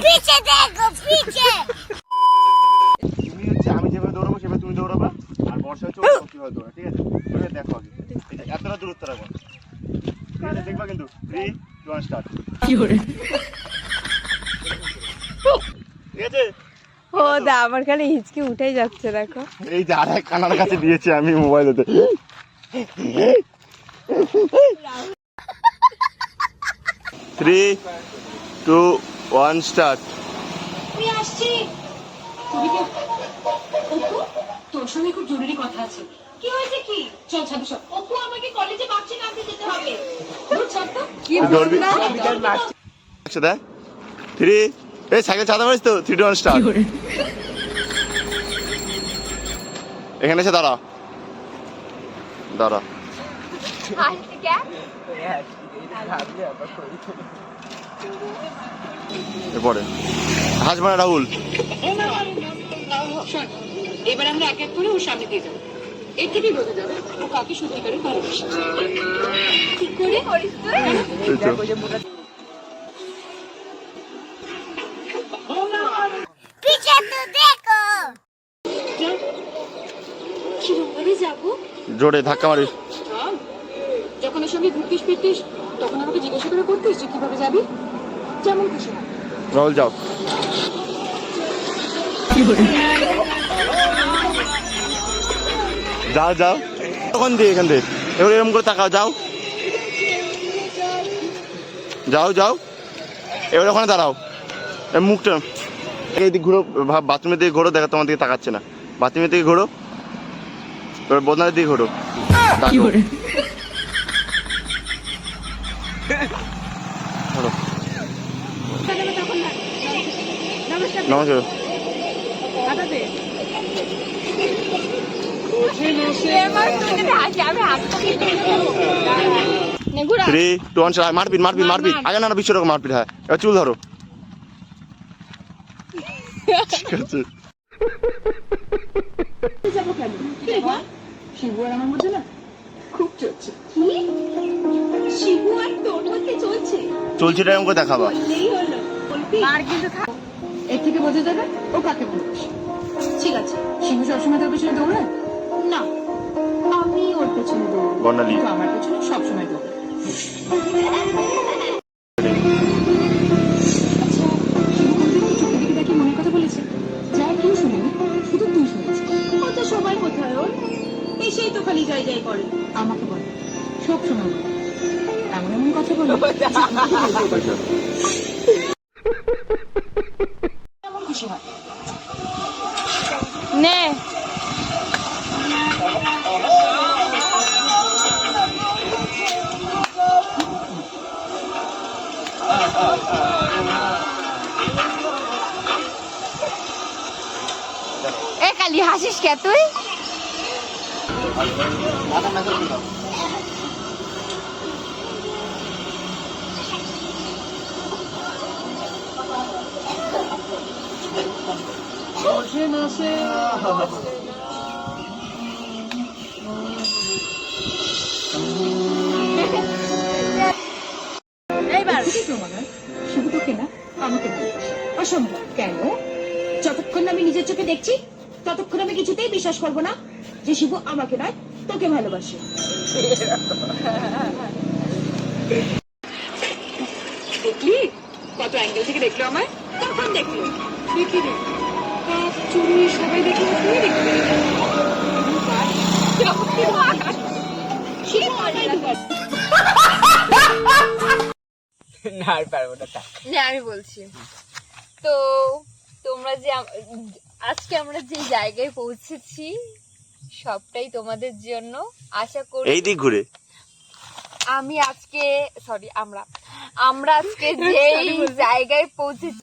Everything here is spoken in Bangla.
पीछे देखो पीछे তুমি হচ্ছে আমি যেভাবে দৌড়াবো সেভাবে তুমি দৌড়াবা আর বর্ষা হচ্ছে ও কিভাবে দৌড়ায় ঠিক আছে তুমি দেখো আগে এতটা দূরত্ব রাখো ঠিক আছে দেখবা কিন্তু 3 2 1 স্টার্ট ঠিক আছে ও দা আমার খালি হিচকি উঠেই যাচ্ছে দেখো এই যে আরেক কানার কাছে দিয়েছি আমি মোবাইলেতে 3 2 1 স্টার্ট আমি আসছি অপু তোর সঙ্গে খুব জরুরি কথা আছে কি হয়েছে কি চল ছাদু সব অপু আমাকে কলেজে বাচ্চা আনতে যেতে হবে দূর ছাড় তো কি দৌড়বি একসাথে 3 এই সাইকেল চালাতে পারিস তো 3 2 1 স্টার্ট এখানে এসে দাঁড়া দাঁড়া হাসছি क्या এরপরে হাসবে না রাহুল শোন এবার আমরা এক এক করে ওর সামনে দিয়ে যাবো এর থেকেই বোঝা যাবে ও কাকে সত্যিকারে ভালোবাসে কি করে করিস তুই এই তো। पीछे तो देखो কিভাবে যাবো জোরে ধাক্কা মারিস চল যখন ওর সঙ্গে ঘুরতিস ফিরতিস তখন আমাকে জিজ্ঞাসা করে করতিস যে কিভাবে যাবি যেমন খুশি হয় রাহুল যাও যাও যাও তখন দিয়ে এখান থেকে এবার এরকম করে তাকাও যাও যাও যাও এবার ওখানে দাঁড়াও মুখটা এইদিকে ঘুরো বাথরুমের দিকে ঘোরো দেখো তোমার দিকে তাকাচ্ছে না বাথরুমের দিকে ঘোরো এবার বদনার দিকে ঘোরো নমস্কার থ্রি টু ওয়ান মারপিট মারপিট মারপিট আগে না বিশ্ব রকম মারপিট হয় এবার চুল ধরো ঠিক আছে যাবো কেন শিবু আর আমার মধ্যে না খুব চলছে কি শিবু আর তোর মধ্যে চলছে চলছে এরকম করে দেখাবা বললেই হলো বলবি আর কিন্তু এর থেকে বোঝা যাবে ও কাকে ভালোবাসে ঠিক আছে শিবু সবসময় তোর পেছনে দৌড়ায় না আমি ওর পেছনে দৌড়াই বর্ণালী কিন্তু আমার পেছনে সবসময় দৌড়ায় আচ্ছা শিবু কোনদিন কি চোখের দিকে দেখে মনের কথা বলেছে যা কেউ শুনিনি শুধু তুই শুনেছিস ও তো সবাই কোথায় ওর এসেই তো খালি যাই যাই করে আমাকে বলে সব সময় বলে। এমন এমন কথা বলে কেমন খুশি হয় নে এ কালি হাসিস কে তুই এইবার শিবু তোকে না আমাকে ভালোবাসে অসম্ভব কেন যতক্ষণ আমি নিজের চোখে দেখছি ততক্ষণ আমি কিছুতেই বিশ্বাস করবো না যে শিবু আমাকে নয় তোকে ভালোবাসে দেখলি কত অ্যাঙ্গেল থেকে দেখলো আমায় তখন দেখলো দেখি রে কাজ চুরি সবাই দেখে তুই দেখবি না আর পারবো না না আমি বলছি তো তোমরা যে আজকে আমরা যে জায়গায় পৌঁছেছি সবটাই তোমাদের জন্য আশা করি এই দিক ঘুরে আমি আজকে সরি আমরা আজকে যে জায়গায় পৌঁছেছি